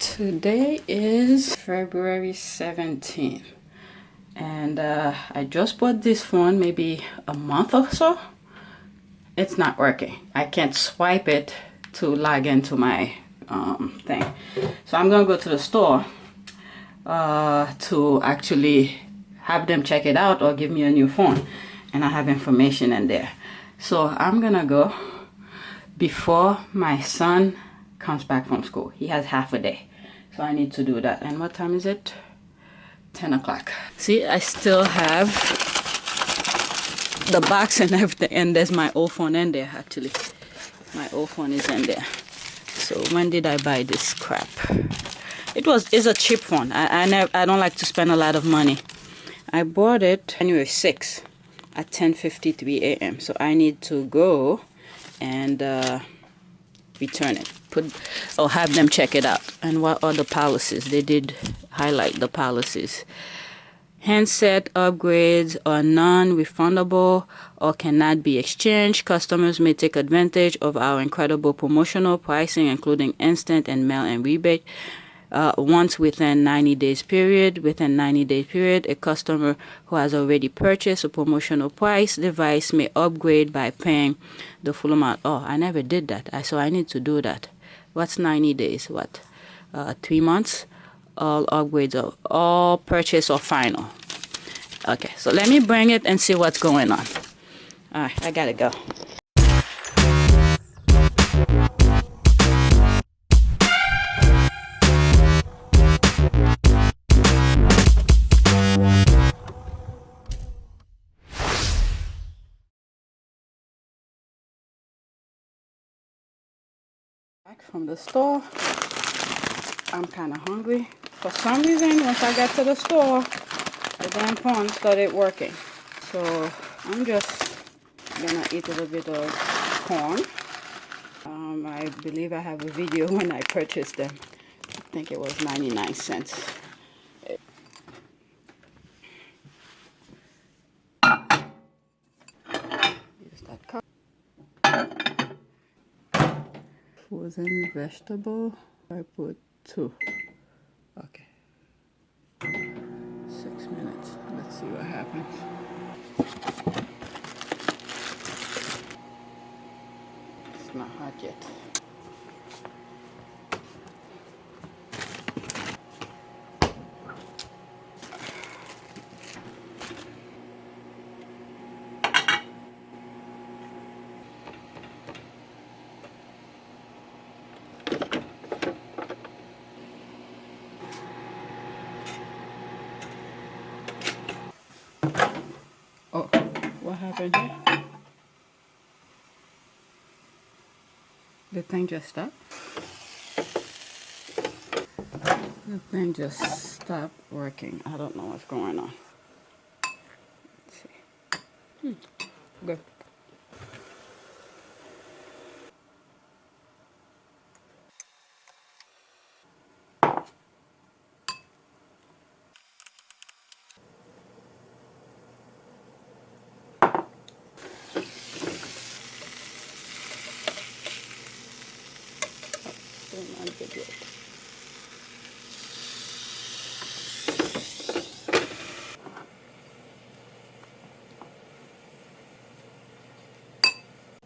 Today is February 17th, and I just bought this phone maybe a month or so. It's not working. I can't swipe it to log into my thing. So I'm gonna go to the store to actually have them check it out or give me a new phone, and I have information in there. So I'm gonna go before my son comes back from school. He has half a day, so I need to do that. And what time is it? 10 o'clock. See, I still have the box and everything, and there's my old phone in there. Actually, my old phone is in there. So when did I buy this crap? It's a cheap phone. I don't like to spend a lot of money. I bought it January 6th at 10:53 a.m. So I need to go and return it, or have them check it out. And what are the policies? They did highlight the policies. Handset upgrades are non-refundable or cannot be exchanged. Customers may take advantage of our incredible promotional pricing, including instant and mail-in rebate. Once within 90 days period. Within 90 day period, a customer who has already purchased a promotional price device may upgrade by paying the full amount. Oh, I never did that. So I need to do that. What's 90 days? What? 3 months? All upgrades are all purchase or final. Okay, so let me bring it and see what's going on. All right, I gotta go. Back from the store. I'm kind of hungry. For some reason, once I got to the store, the damn phone started working. So I'm just gonna eat a little bit of corn. I believe I have a video when I purchased them. I think it was 99 cents. Use that cup. Frozen vegetable. I put 2. Okay. 6 minutes. Let's see what happens. It's not hot yet. Oh, what happened here? The thing just stopped? The thing just stopped working. I don't know what's going on. Let's see. Good. Still not good yet.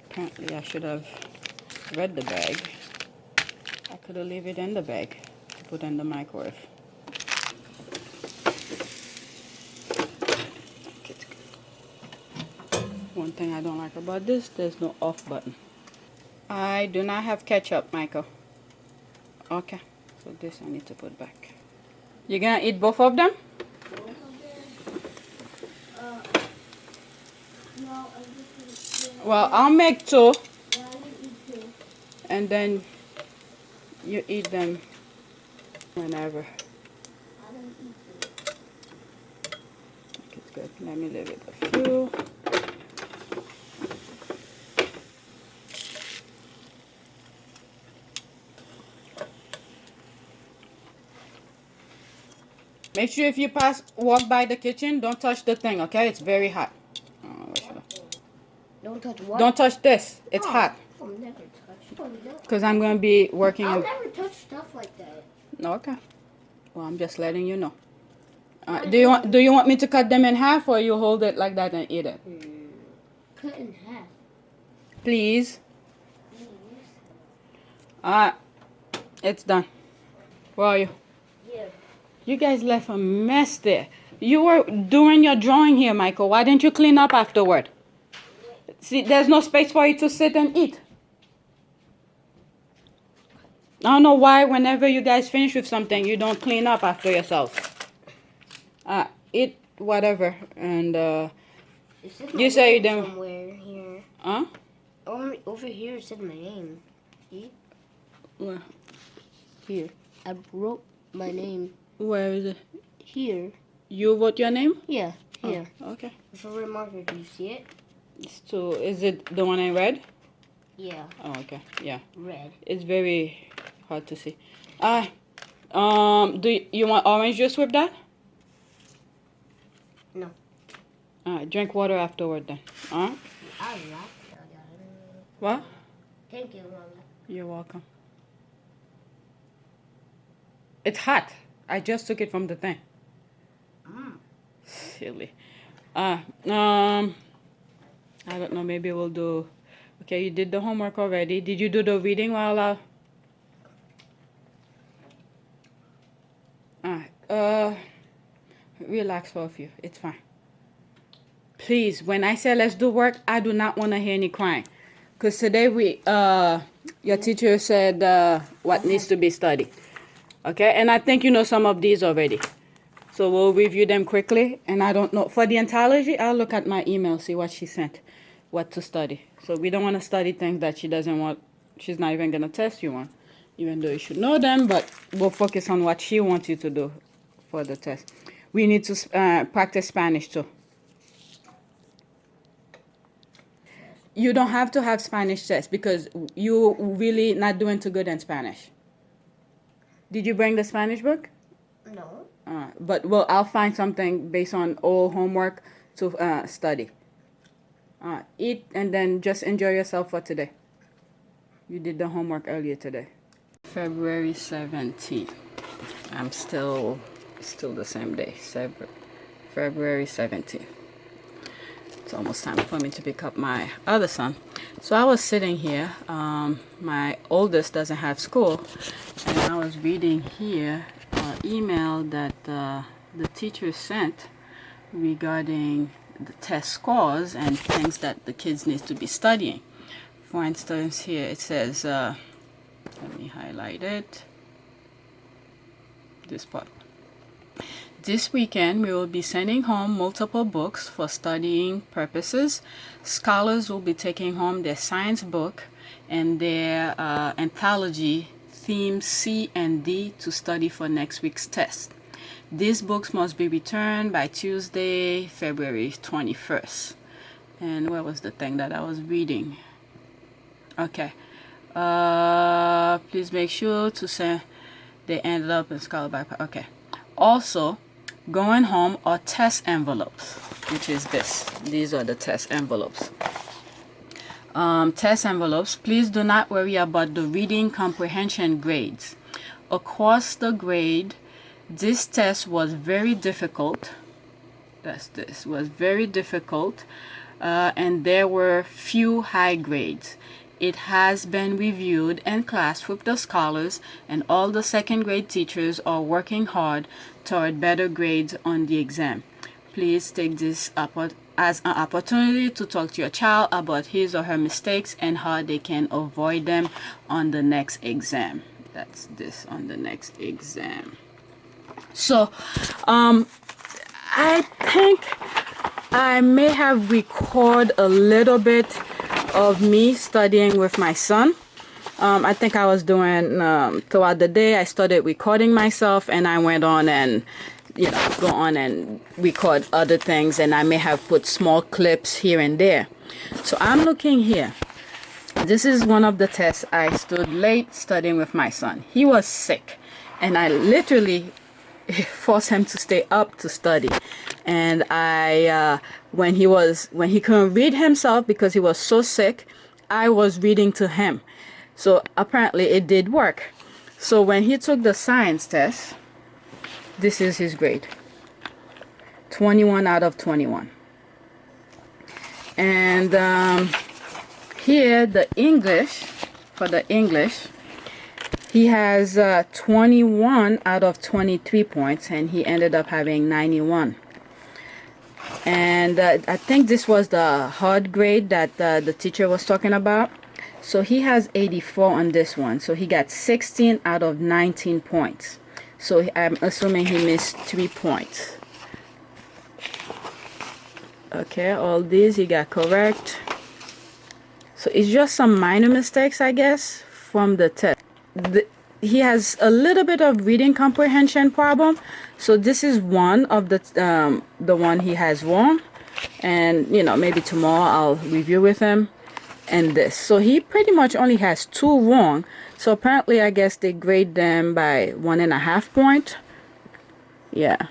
Apparently I should have read the bag. I could have left it in the bag to put in the microwave. It's good. One thing I don't like about this, there's no off button. I do not have ketchup, Michael. Okay, so this I need to put back. You gonna eat both of them? No, I'm just gonna. Well, I'll make 2. Yeah, I can eat 2. And then you eat them whenever. I don't eat 2. Okay, it's good. Let me leave it a few. Make sure if you walk by the kitchen, don't touch the thing, okay? It's very hot. Don't touch what? Don't touch this. It's hot. I'll never touch. Because I'm going to be working I'll in... never touch stuff like that. Okay. Well, I'm just letting you know. Do you want me to cut them in half, or you hold it like that and eat it? Cut in half. Please. Please. It's done. Where are you? Here. You guys left a mess there. You were doing your drawing here, Michael. Why didn't you clean up afterward? See, there's no space for you to sit and eat. I don't know why whenever you guys finish with something, you don't clean up after yourselves. Eat whatever. And you say you didn't. Somewhere here. Huh? Over here it said my name. See? Where? Here. I wrote my name. Where is it? Here. You wrote your name? Yeah. Here. Oh, okay. It's a red marker. Do you see it? So is it the one in red? Yeah. Oh, okay. Yeah. Red. It's very hard to see. Do you want orange juice with that? No. Drink water afterward then. I like What? Thank you, Mama. You're welcome. It's hot. I just took it from the thing. Silly. I don't know. Maybe we'll do. Okay, you did the homework already. Did you do the reading while relax for a few. It's fine. Please, when I say let's do work, I do not want to hear any crying. Because today your teacher said what needs to be studied. Okay, and I think you know some of these already. So we'll review them quickly. And I don't know. For the anthology, I'll look at my email, see what she sent, what to study. So we don't want to study things that she doesn't want. She's not even going to test you on, even though you should know them. But we'll focus on what she wants you to do for the test. We need to practice Spanish too. You don't have to have Spanish test because you're really not doing too good in Spanish. Did you bring the Spanish book? No. But well, I'll find something based on all homework to study. Eat and then just enjoy yourself for today. You did the homework earlier today. February 17th. I'm still the same day. February 17th. It's almost time for me to pick up my other son. So I was sitting here. My oldest doesn't have school, and I was reading here an email that the teacher sent regarding the test scores and things that the kids need to be studying. For instance, here it says, let me highlight it. This part. This weekend, we will be sending home multiple books for studying purposes. Scholars will be taking home their science book and their anthology themes C and D to study for next week's test. These books must be returned by Tuesday, February 21st. And where was the thing that I was reading? Okay. Please make sure to send. They ended up in Scholar by. Okay. Also, going home are test envelopes, which is this. These are the test envelopes. Test envelopes. Please do not worry about the reading comprehension grades. Across the grade, this test was very difficult. Was very difficult, and there were few high grades. It has been reviewed in class with the scholars, and all the second grade teachers are working hard toward better grades on the exam. Please take this as an opportunity to talk to your child about his or her mistakes and how they can avoid them on the next exam. That's this on the next exam. So, I think I may have recorded a little bit of me studying with my son. I think I was doing throughout the day. I started recording myself, and I went on and go on and record other things, and I may have put small clips here and there. So I'm looking here. This is one of the tests. I stood late studying with my son. He was sick, and I literally forced him to stay up to study. And I when he couldn't read himself because he was so sick, I was reading to him. So apparently it did work. So when he took the science test, this is his grade. 21 out of 21. And here, the English, for the English, he has 21 out of 23 points, and he ended up having 91. And I think this was the hard grade that the teacher was talking about. So he has 84 on this one. So he got 16 out of 19 points. So I'm assuming he missed 3 points. Okay, all these he got correct. So it's just some minor mistakes, I guess, from the test. He has a little bit of reading comprehension problem. So this is one of the one he has wrong. And, you know, maybe tomorrow I'll review with him. And this. So he pretty much only has 2 wrong. So apparently, I guess they grade them by 1.5 point. Yeah.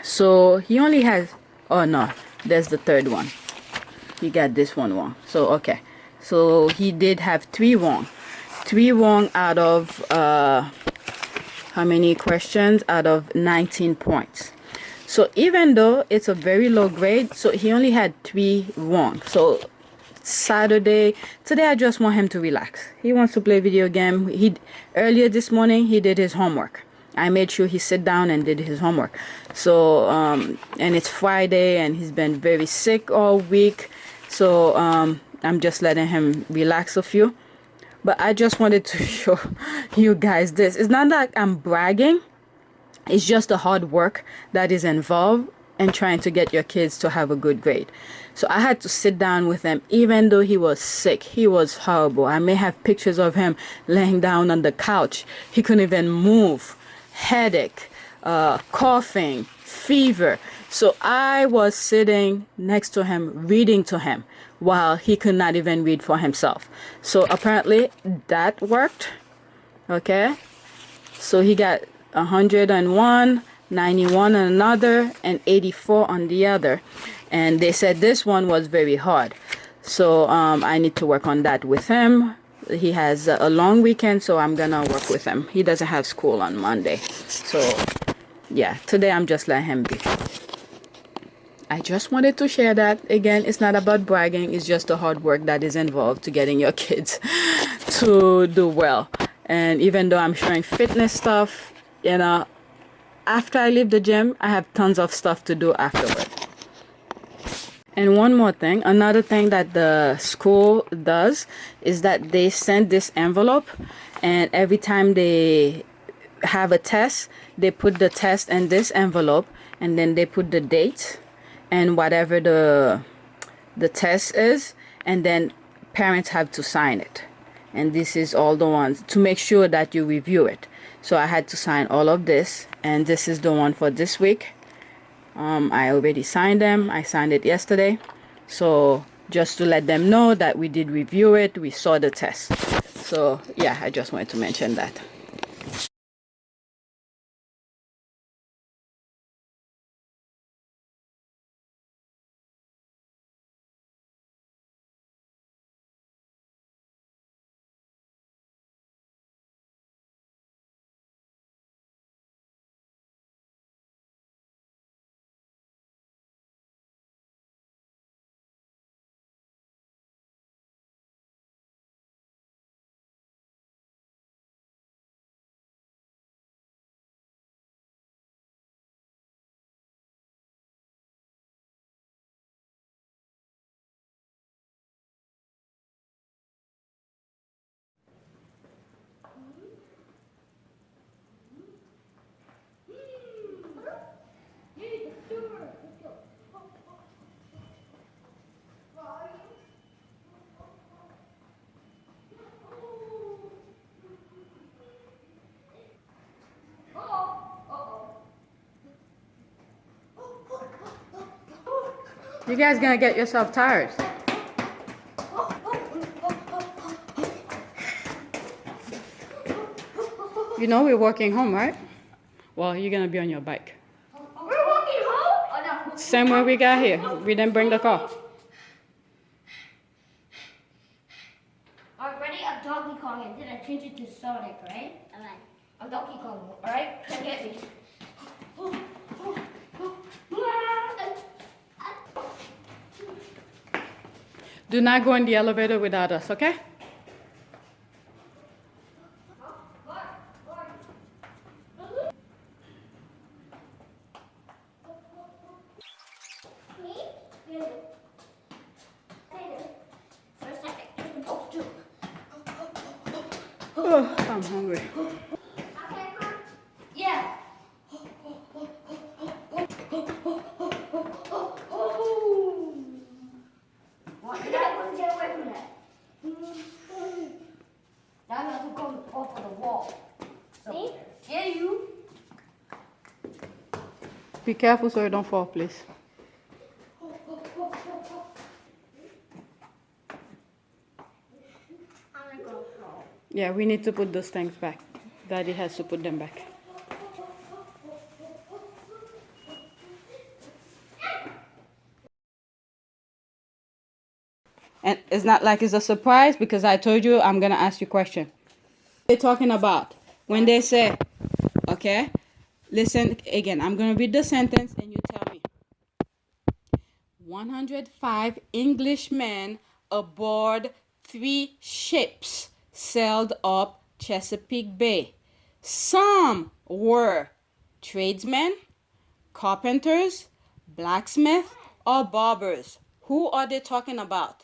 So he only has, oh no, there's the third one. He got this one wrong. So, okay. So he did have 3 wrong. 3 wrong out of, how many questions? Out of 19 points. So even though it's a very low grade, so he only had 3 wrong. So Saturday, today I just want him to relax. He wants to play video game. Earlier this morning he did his homework. I made sure he sit down and did his homework. So and it's Friday and he's been very sick all week. So I'm just letting him relax a few. But I just wanted to show you guys this. It's not like I'm bragging. It's just the hard work that is involved in trying to get your kids to have a good grade. So I had to sit down with him even though he was sick. He was horrible. I may have pictures of him laying down on the couch. He couldn't even move. Headache, coughing, fever. So I was sitting next to him, reading to him while he could not even read for himself. So apparently that worked. Okay. So he got 101, 91 on another, and 84 on the other. And they said this one was very hard. So I need to work on that with him. He has a long weekend, so I'm gonna work with him. He doesn't have school on Monday. So yeah, today I'm just letting him be. I just wanted to share that. Again, it's not about bragging. It's just the hard work that is involved to getting your kids to do well. And even though I'm showing fitness stuff, you know, after I leave the gym, I have tons of stuff to do afterward. And one more thing, another thing that the school does is that they send this envelope, and every time they have a test, they put the test in this envelope, and then they put the date and whatever the test is, and then parents have to sign it. And this is all the ones to make sure that you review it. So I had to sign all of this, and this is the one for this week. I already signed them. I signed it yesterday. So just to let them know that we did review it, we saw the test. So yeah, I just wanted to mention that. You guys gonna get yourself tired. You know we're walking home, right? Well, you're gonna be on your bike. We're walking home? Oh, no. Same way we got here. We didn't bring the car. Already a Donkey Kong, and then I changed it to Sonic, right? I'm Donkey Kong, alright? Come get me. Do not go in the elevator without us, okay? Oh, I'm hungry. Yeah. What? You're not going to get away from that. Now I have to go off of the wall. Me? Yeah, you. Be careful so you don't fall, please. I'm going to go home. Yeah, we need to put those things back. Daddy has to put them back. And it's not like it's a surprise because I told you I'm going to ask you a question. What they're talking about when they say, okay, listen again. I'm going to read the sentence and you tell me. 105 Englishmen aboard 3 ships sailed up Chesapeake Bay. Some were tradesmen, carpenters, blacksmiths, or barbers. Who are they talking about?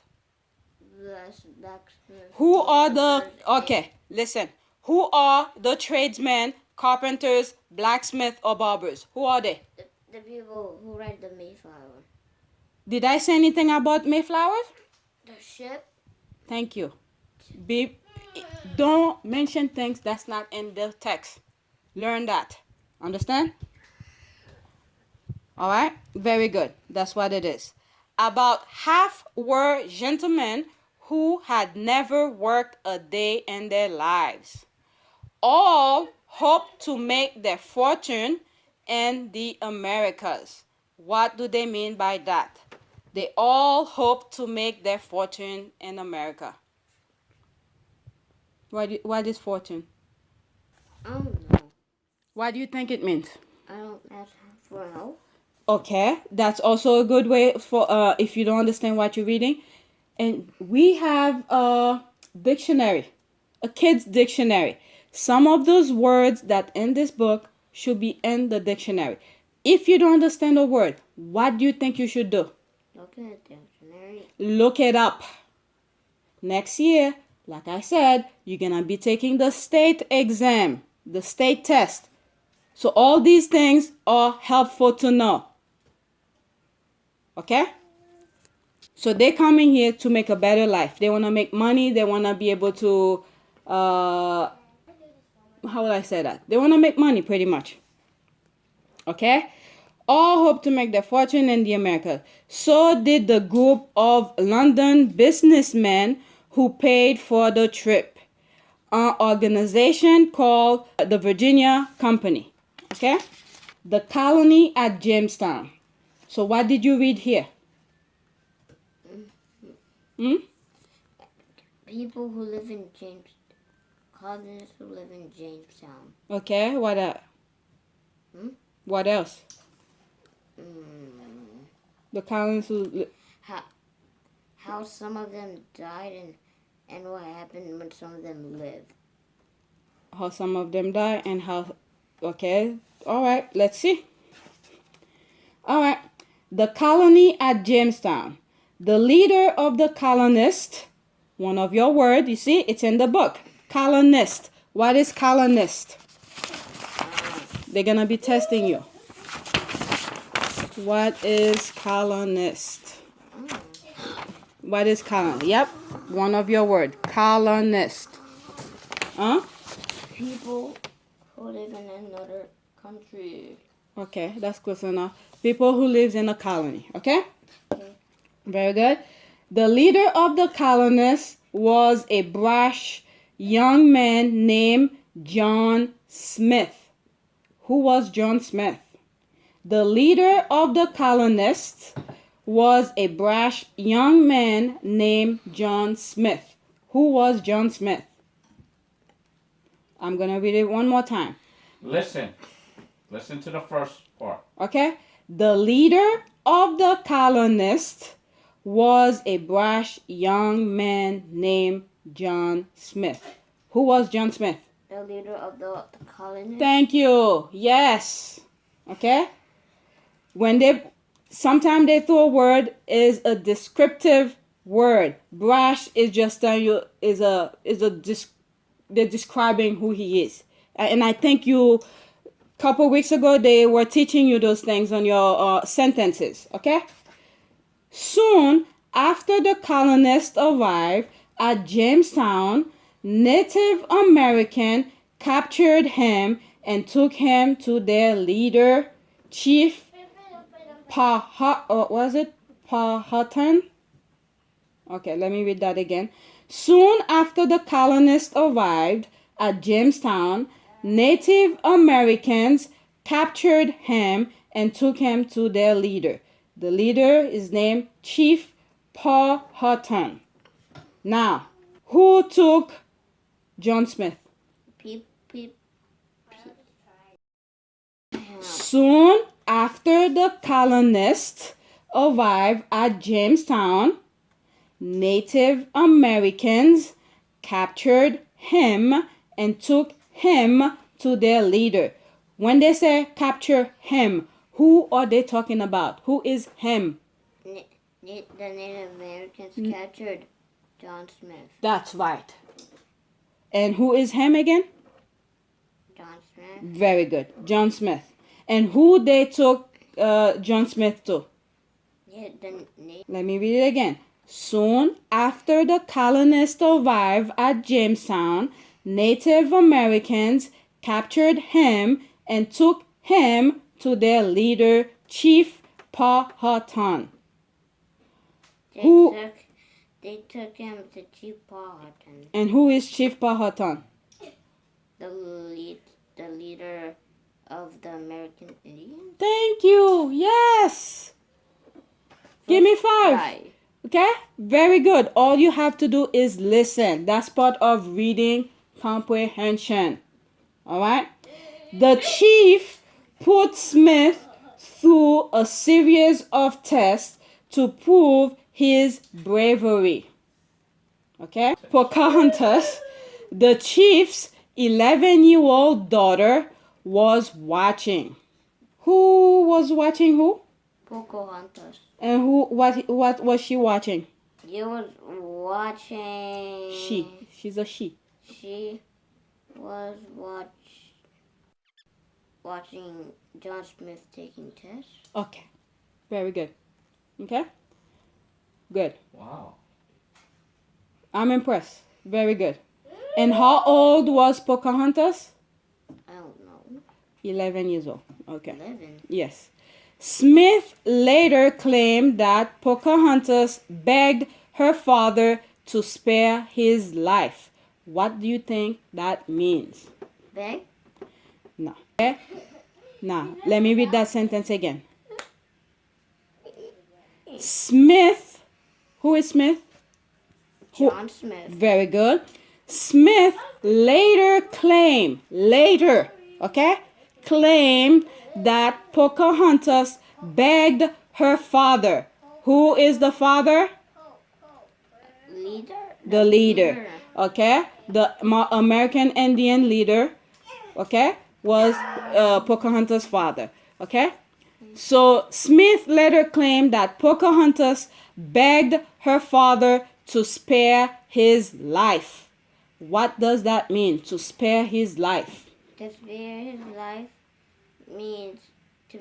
Who are the... Okay, listen. Who are the tradesmen, carpenters, blacksmiths, or barbers? Who are they? The people who ride the Mayflower. Did I say anything about Mayflowers? The ship? Thank you. Don't mention things that's not in the text. Learn that. Understand? All right? Very good. That's what it is. About half were gentlemen who had never worked a day in their lives. All hoped to make their fortune in the Americas. What do they mean by that? They all hope to make their fortune in America. What is fortune? I don't know. What do you think it means? I don't ask for help. Okay, that's also a good way for if you don't understand what you're reading. And we have a dictionary, a kid's dictionary. Some of those words that in this book should be in the dictionary. If you don't understand a word, what do you think you should do? Look at the dictionary. Look it up. Next year, like I said, you're going to be taking the state exam, the state test. So all these things are helpful to know. Okay? So they're coming here to make a better life. They want to make money. They want to be able to, how would I say that? They want to make money pretty much. Okay? All hope to make their fortune in the Americas. So did the group of London businessmen who paid for the trip. An organization called the Virginia Company. Okay? The colony at Jamestown. So what did you read here? People who live in colonists who live in Jamestown. Okay, what else? What else? The colonists who... How some of them died and what happened when some of them lived. How some of them died and how... Okay, all right, let's see. All right, the colony at Jamestown. The leader of the colonists, one of your words, you see, it's in the book. Colonist. What is colonist? They're going to be testing you. What is colonist? What is colonist? Yep, one of your words. Colonist. Huh? People who live in another country. Okay, that's close enough. People who live in a colony, okay? Very good. The leader of the colonists was a brash young man named John Smith. Who was John Smith? The leader of the colonists was a brash young man named John Smith. Who was John Smith? I'm going to read it one more time. Listen to the first part. Okay? The leader of the colonists was a brash young man named John Smith. Who was John Smith? The leader of the colonists. Thank you. Yes. Okay? Sometimes they throw a word is a descriptive word. Brash is just telling you they're describing who he is. And I think a couple weeks ago they were teaching you those things on your sentences. Okay? Soon after the colonists arrived at Jamestown, Native American captured him and took him to their leader, Chief Powhatan? Okay, let me read that again. Soon after the colonists arrived at Jamestown, Native Americans captured him and took him to their leader. The leader is named Chief Powhatan. Now, who took John Smith? Soon after the colonists arrived at Jamestown, Native Americans captured him and took him to their leader. When they say capture him, who are they talking about? Who is him? The Native Americans captured John Smith. That's right. And who is him again? John Smith. Very good. John Smith. And who they took John Smith to? Let me read it again. Soon after the colonists arrived at Jamestown, Native Americans captured him and took him to their leader, Chief Powhatan. They took him to Chief Powhatan. And who is Chief Powhatan? The leader of the American Indians. Thank you. Yes. Give me 5. Right. Okay? Very good. All you have to do is listen. That's part of reading comprehension. All right? The chief put Smith through a series of tests to prove his bravery. Okay? Pocahontas, the chief's 11-year-old daughter, was watching. Who was watching who? Pocahontas. And what was she watching? You was watching. She's a she. She was watching John Smith taking tests. Okay. Very good. Okay? Good. Wow. I'm impressed. Very good. And how old was Pocahontas? I don't know. 11 years old. Okay. 11. Yes. Smith later claimed that Pocahontas begged her father to spare his life. What do you think that means? Beg? No. Okay? Now, let me read that sentence again. Smith. Who is Smith? John Smith. Very good. Smith later claimed that Pocahontas begged her father. Who is the father? Leader? The leader. Okay? The American Indian leader, okay, was Pocahontas' father. Okay? So Smith later claimed that Pocahontas begged her father to spare his life. What does that mean, to spare his life? To spare his life means to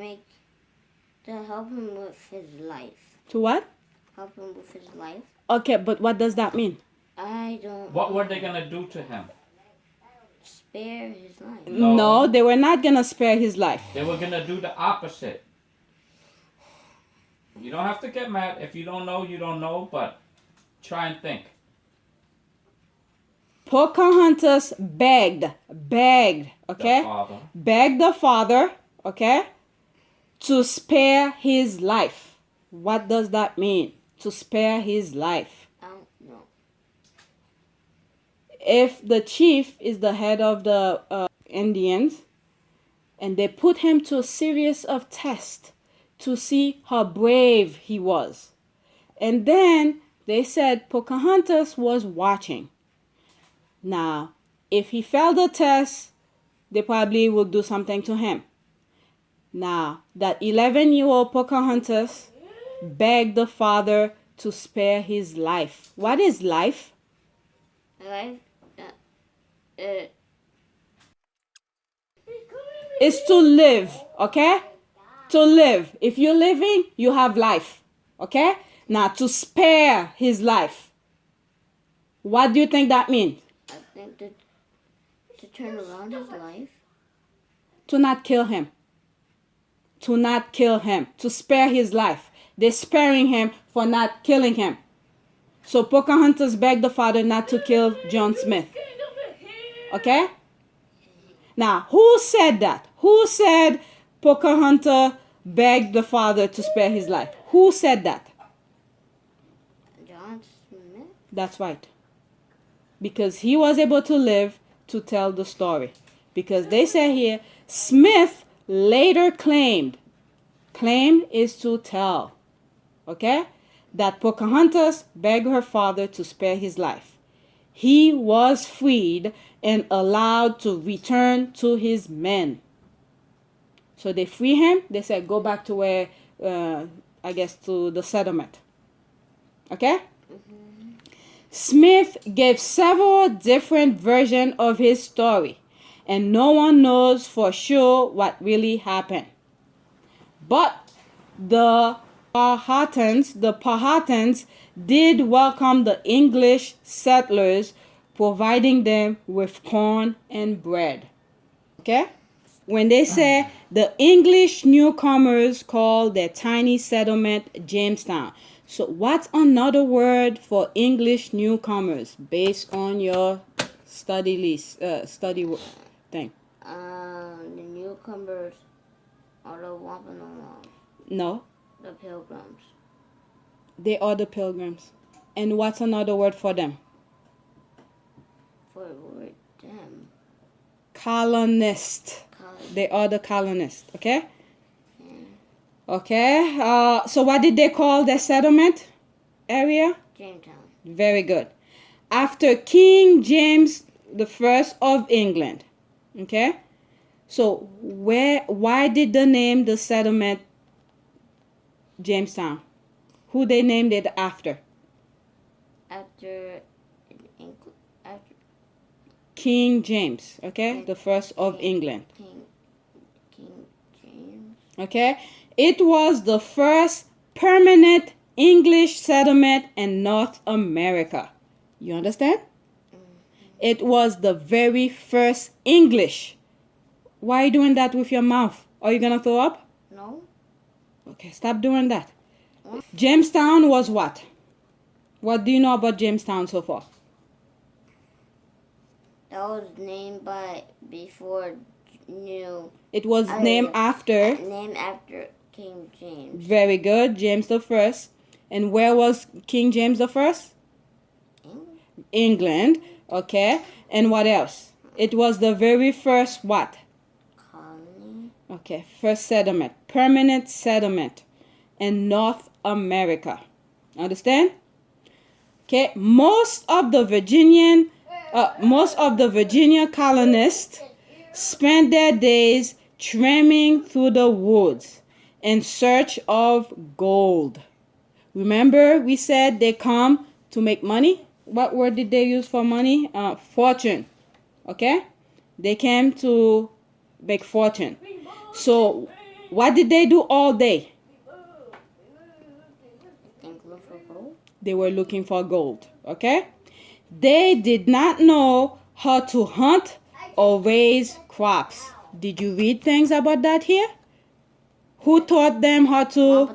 help him with his life. To what? Help him with his life. Okay, but what does that mean? I don't. What were they gonna do to him? Spare his life. No, they were not gonna spare his life. They were gonna do the opposite. You don't have to get mad. If you don't know, you don't know, but try and think. Pocahontas begged, okay? The father. Begged the father, okay, to spare his life. What does that mean? To spare his life. I don't know. if the chief is the head of the Indians, and they put him to a series of tests to see how brave he was. And then they said Pocahontas was watching. Now, if he failed the test, they probably would do something to him. Now, that 11-year-old Pocahontas begged the father to spare his life. What is life? Life Is to live, okay? To live. If you're living, you have life, okay? Now, to spare his life. What do you think that means? I think to turn around his life. To not kill him. To not kill him. To spare his life. They're sparing him for not killing him. So Pocahontas begged the father not to kill John Smith. Okay? Now, who said that? Who said Pocahontas begged the father to spare his life? Who said that? John Smith? That's right. Because he was able to live to tell the story. Because they say here, Smith later claimed is to tell, okay, that Pocahontas begged her father to spare his life. He was freed and allowed to return to his men. So they free him. They said, go back to where, I guess, to the settlement. Okay? Mm-hmm. Smith gave several different versions of his story, and no one knows for sure what really happened. But the Powhatans did welcome the English settlers, providing them with corn and bread. Okay? When they say the English newcomers called their tiny settlement Jamestown. So what's another word for English newcomers based on your study list, thing? The newcomers are the Wampanoag. No. The Pilgrims. They are the pilgrims. And what's another word for them? For them. Colonist. They are the colonists. Okay? Yeah. Okay. So what did they call their settlement area? Jamestown. Very good. After King James the First of England. Okay? So why did they name the settlement Jamestown? Who they named it after? After King James, okay? The first of England. King James. Okay? It was the first permanent English settlement in North America. You understand? Mm-hmm. It was the very first English. Why are you doing that with your mouth? Are you going to throw up? No. Okay, stop doing that. Jamestown was what? What do you know about Jamestown so far? That was named before new. It was named after. Named after King James. Very good, James the First. And where was King James the First? England. Okay. And what else? It was the very first what? Colony. Okay, first settlement, permanent settlement in North America. Understand? Okay, most of the Virginia colonists spent their days tramping through the woods in search of gold. Remember, we said they come to make money. What word did they use for money? Fortune. Okay, they came to make fortune. So, what did they do all day? They were looking for gold. Okay? They did not know how to hunt or raise crops. Did you read things about that here? Who taught them how to?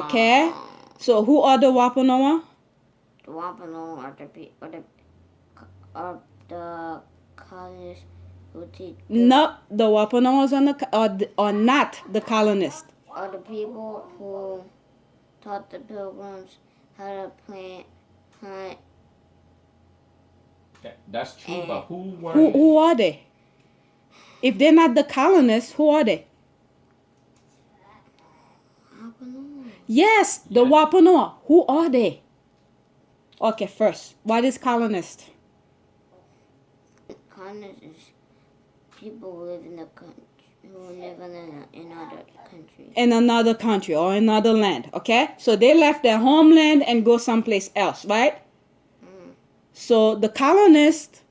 Okay. So, who are the Wampanoag? The Wampanoag are the colonists who teach. No, the Wampanoags are not the colonists. Are the people who taught the Pilgrims how to plant, hunt, Okay, that's true, but who were Who are they? If they're not the colonists, who are they? Yes, the Yes. Wapanoa. Who are they? Okay, first, what is colonist? Colonists is people who live in the country, who live in another country. In another country or another land, okay? So they left their homeland and go someplace else, right? So the colonists,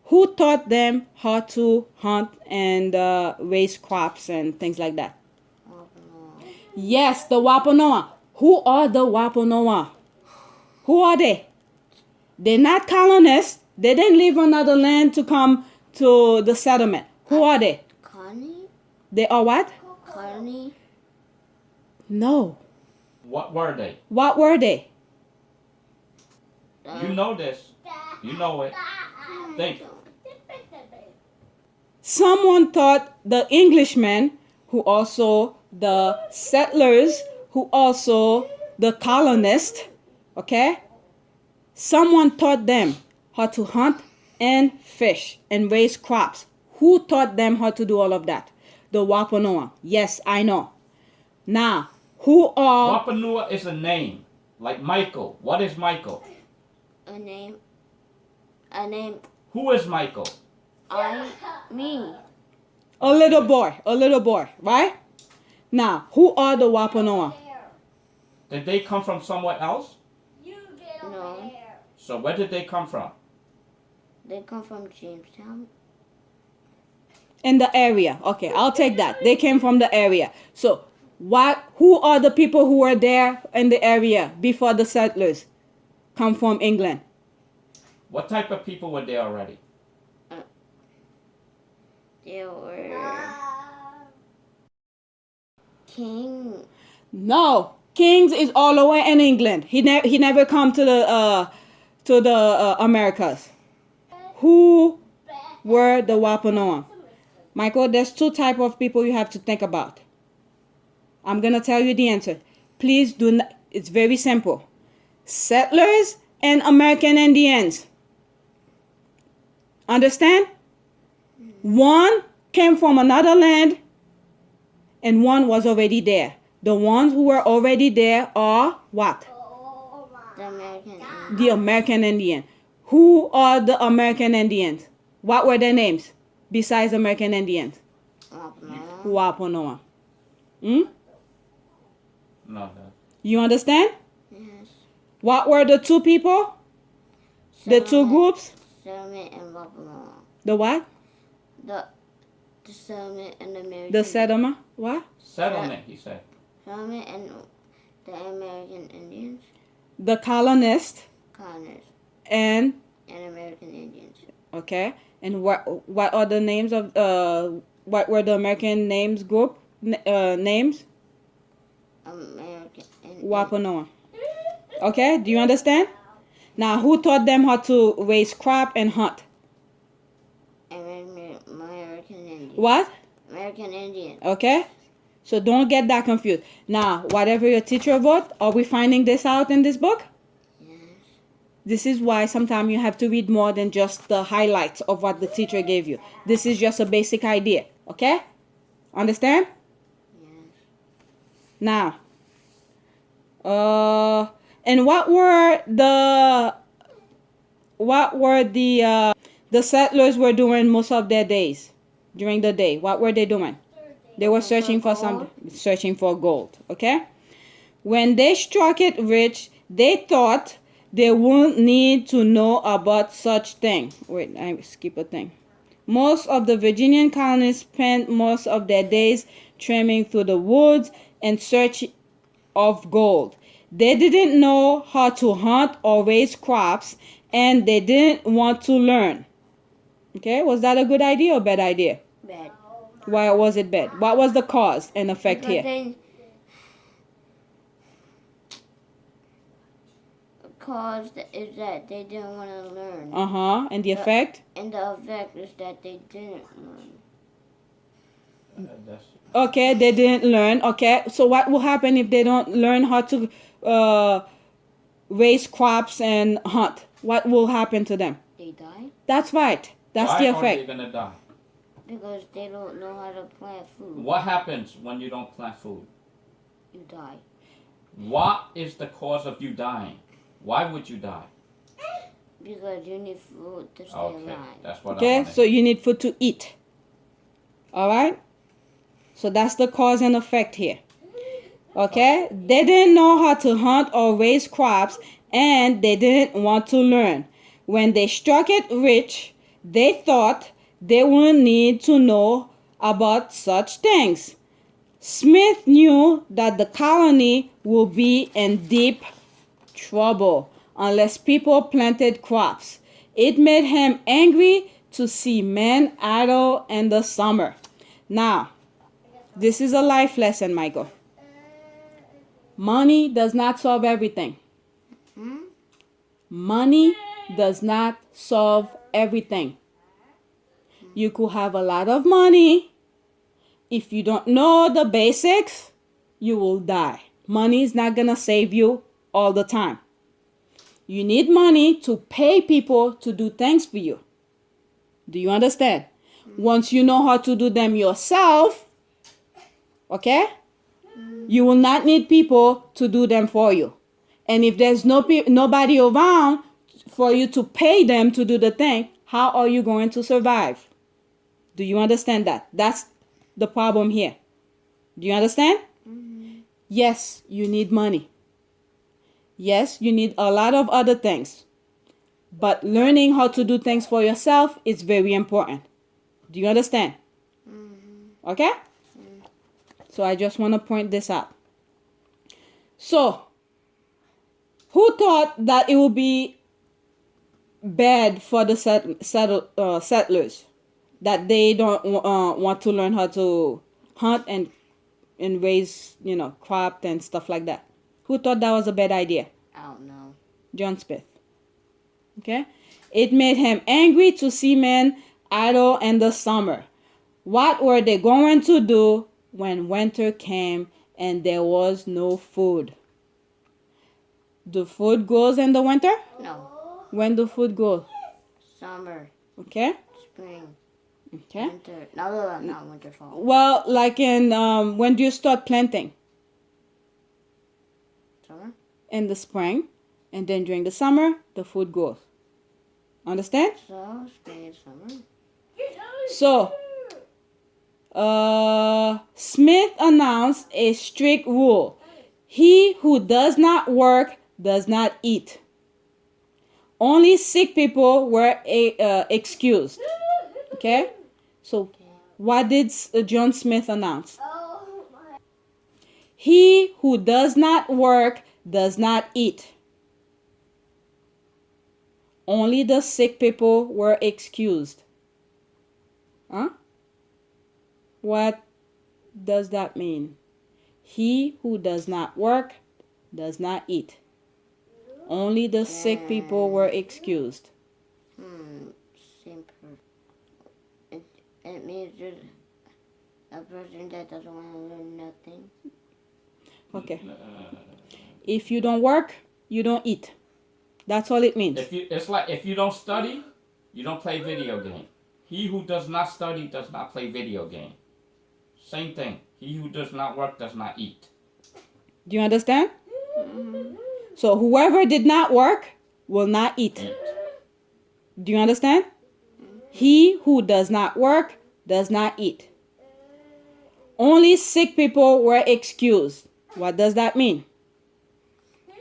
who taught them how to hunt and raise crops and things like that? Yes, the Wapanoa. Who are the Wapanoa? Who are they? They're not colonists. They didn't leave another land to come to the settlement. Who are they? Connie? They are what? Connie? No. What were they? What were they? You know this. You know it. Think. Someone taught the Englishmen, who also the settlers, who also the colonists, okay? Someone taught them how to hunt and fish and raise crops. Who taught them how to do all of that? The Wapanoa. Yes, I know. Now, who are... Wapanua is a name. Like Michael. What is Michael? A name. A name. Who is Michael? Me. A little boy, right? Now, who are the Wapanoa? Did they come from somewhere else? No. So where did they come from? They come from Jamestown. In the area. Okay, I'll take that. They came from the area. So, who are the people who were there in the area before the settlers come from England? What type of people were there already? There were King. No, kings is all the way in England. He never come to the Americas. Who were the Wapanoa? Michael, there's two type of people you have to think about. I'm gonna tell you the answer. Please do not. It's very simple. Settlers and American Indians. Understand? One came from another land and one was already there. The ones who were already there are what? The American Indian. The American Indian. Who are the American Indians? What were their names besides American Indians? Wapanoa. Hmm? No, no. You understand? Yes. What were the two people? The two groups? Settlement and Wapanoa. The what? The settlement and the American. The settlement? What? Settlement, he said. Settlement and the American Indians. The colonists Colonists and and American Indians. okay. And what are the names of what were the American names group names? American Indians. Wapanoa. Okay, do you understand? Now, who taught them how to raise crop and hunt? American Indians. What? American Indians. Okay? So don't get that confused. Now, whatever your teacher wrote, are we finding this out in this book? Yes. This is why sometimes you have to read more than just the highlights of what the teacher gave you. This is just a basic idea. Okay? Understand? Yes. Now, and what were the settlers were doing most of their days during the day? What were they doing? They were searching for gold. Okay. When they struck it rich, they thought they wouldn't need to know about such thing. Wait, I skip a thing. Most of the Virginian colonists spent most of their days tramping through the woods in search of gold. They didn't know how to hunt or raise crops, and they didn't want to learn. Okay, was that a good idea or bad idea? Bad. Why was it bad? What was the cause and effect Because here? The cause is that they didn't want to learn. And the effect? And the effect is that they didn't learn. Okay, they didn't learn. Okay, so what will happen if they don't learn how to raise crops and hunt? What will happen to them? They die. That's right. That's Why the are they effect. gonna die? Because they don't know how to plant food. What happens when you don't plant food? You die. What is the cause of you dying? Why would you die? Because you need food to stay Okay, alive. that's what I Okay, wanted. so you need food to eat. All right? So that's the cause and effect here. Okay? They didn't know how to hunt or raise crops, and they didn't want to learn. When they struck it rich, they thought they wouldn't need to know about such things. Smith knew that the colony would be in deep trouble unless people planted crops. It made him angry to see men idle in the summer. Now, this is a life lesson, Michael. Money does not solve everything. Money does not solve everything. You could have a lot of money. If you don't know the basics, you will die. Money is not going to save you all the time. You need money to pay people to do things for you. Do you understand? Once you know how to do them yourself, okay, you will not need people to do them for you. And if there's nobody around for you to pay them to do the thing, how are you going to survive? Do you understand that? That's the problem here. Do you understand? Yes, you need money. Yes, you need a lot of other things. But learning how to do things for yourself is very important. Do you understand? Okay? So I just want to point this out. So, who thought that it would be bad for the settlers? That they don't want to learn how to hunt and raise, crop and stuff like that? Who thought that was a bad idea? I don't know. John Smith. Okay? It made him angry to see men idle in the summer. What were they going to do when winter came and there was no food? The food grows in the winter? No. When the food grows? Summer. Okay? Spring. Okay. Winter. No, not winter, fall. Well, like in when do you start planting? Summer. In the spring, and then during the summer, the food grows. Understand? So, spring and summer. So, Smith announced a strict rule. He who does not work does not eat. Only sick people were excused. Okay? So, what did John Smith announce? He who does not work does not eat. Only the sick people were excused. Huh? What does that mean? He who does not work does not eat. Only the sick people were excused. Simple. It means just a person that doesn't want to learn nothing. Okay. If you don't work, you don't eat. That's all it means. It's like if you don't study, you don't play video game. He who does not study does not play video game. Same thing. He who does not work does not eat. Do you understand? So whoever did not work will not eat. Do you understand? He who does not work does not eat. Only sick people were excused. What does that mean?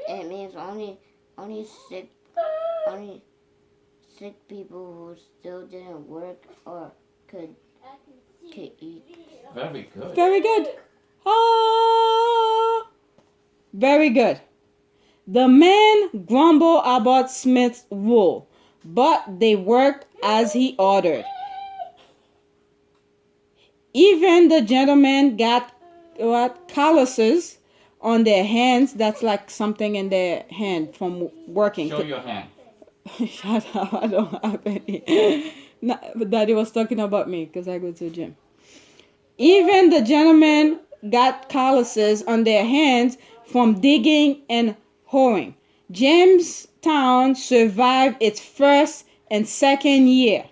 It means only sick people who still didn't work or could eat. Very good. Very good. Ah, very good. The men grumbled about Smith's rule, but they worked as he ordered. Even the gentlemen got calluses on their hands. That's like something in their hand from working. Show your hand. Shut up, I don't have any. Daddy was talking about me because I go to the gym. Even the gentlemen got calluses on their hands from digging and hoeing. Jamestown survived its first and second year.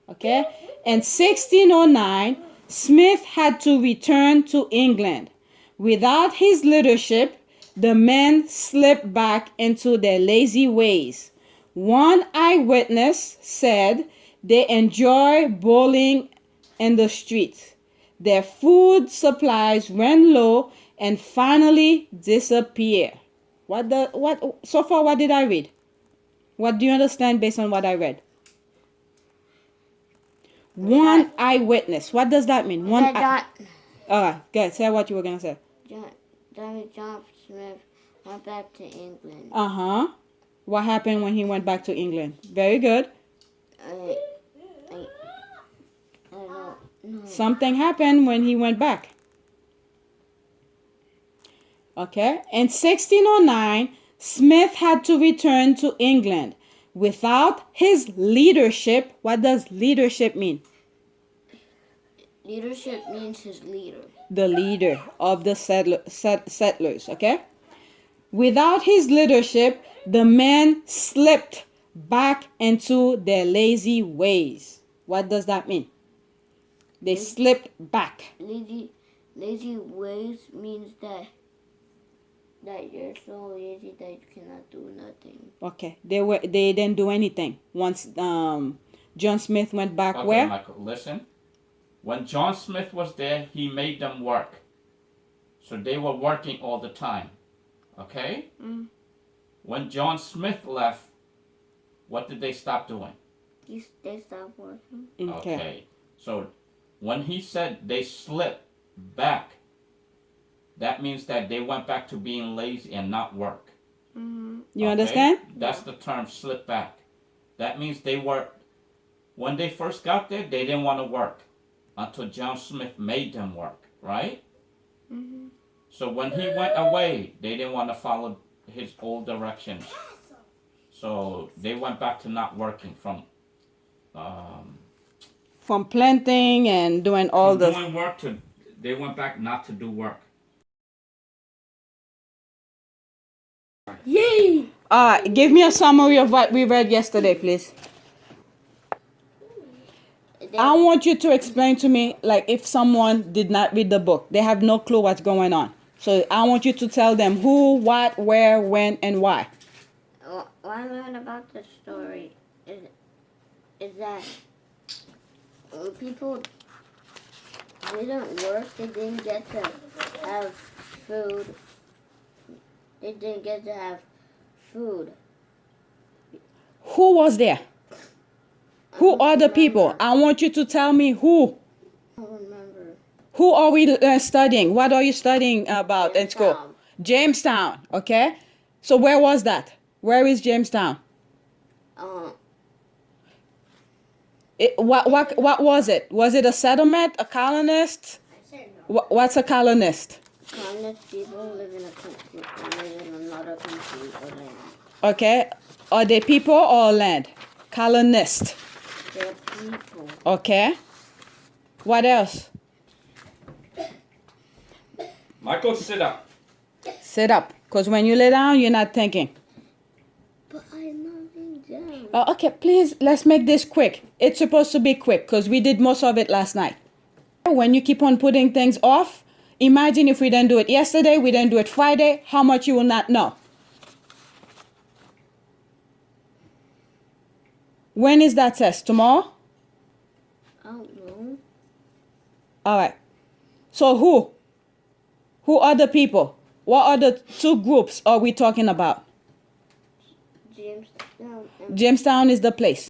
Okay? In 1609, Smith had to return to England. Without his leadership, the men slipped back into their lazy ways. One eyewitness said they enjoy bowling in the streets. Their food supplies ran low and finally disappeared. So far, what did I read? What do you understand based on what I read? One eyewitness. What does that mean? One. Good. Say what you were gonna say. John Smith went back to England. What happened when he went back to England? Very good. I don't know. Something happened when he went back. Okay. In 1609, Smith had to return to England. Without his leadership, what does leadership mean? Leadership means his leader. The leader of the settlers, okay? Without his leadership, the men slipped back into their lazy ways. What does that mean? They slipped back. Lazy ways means that you're so lazy that you cannot do nothing. Okay. They didn't do anything once John Smith went back. Okay, where? Michael, listen. When John Smith was there, he made them work. So they were working all the time. Okay? When John Smith left, what did they stop doing? They stopped working. Okay. So when he said they slipped back, that means that they went back to being lazy and not work. You understand? That's the term, slip back. That means when they first got there, they didn't want to work until John Smith made them work, right? So when he went away, they didn't want to follow his old directions. So they went back to not working from planting and doing all the doing work to they went back not to do work. Yay! Give me a summary of what we read yesterday, please. I want you to explain to me, like, if someone did not read the book, they have no clue what's going on. So I want you to tell them who, what, where, when, and why. What I learned about the story is that when people didn't work, they didn't get to have food. They didn't get to have food. Who was there? Who are the people? I want you to tell me who. I don't remember. Who are we studying? What are you studying about in school? Jamestown. Okay. So where was that? Where is Jamestown? What was it? Was it a settlement? A colonist? I said no. What's a colonist? Colonist people live in another country or land. Okay. Are they people or land? Colonist. They're people. Okay. What else? Michael, sit up. Sit up. Because when you lay down, you're not thinking. But I'm not laying down. Okay, please, let's make this quick. It's supposed to be quick because we did most of it last night. When you keep on putting things off, imagine if we didn't do it yesterday, we didn't do it Friday, how much you will not know. When is that test? Tomorrow? I don't know. All right. So who? Who are the people? What are the two groups are we talking about? Jamestown. Jamestown is the place.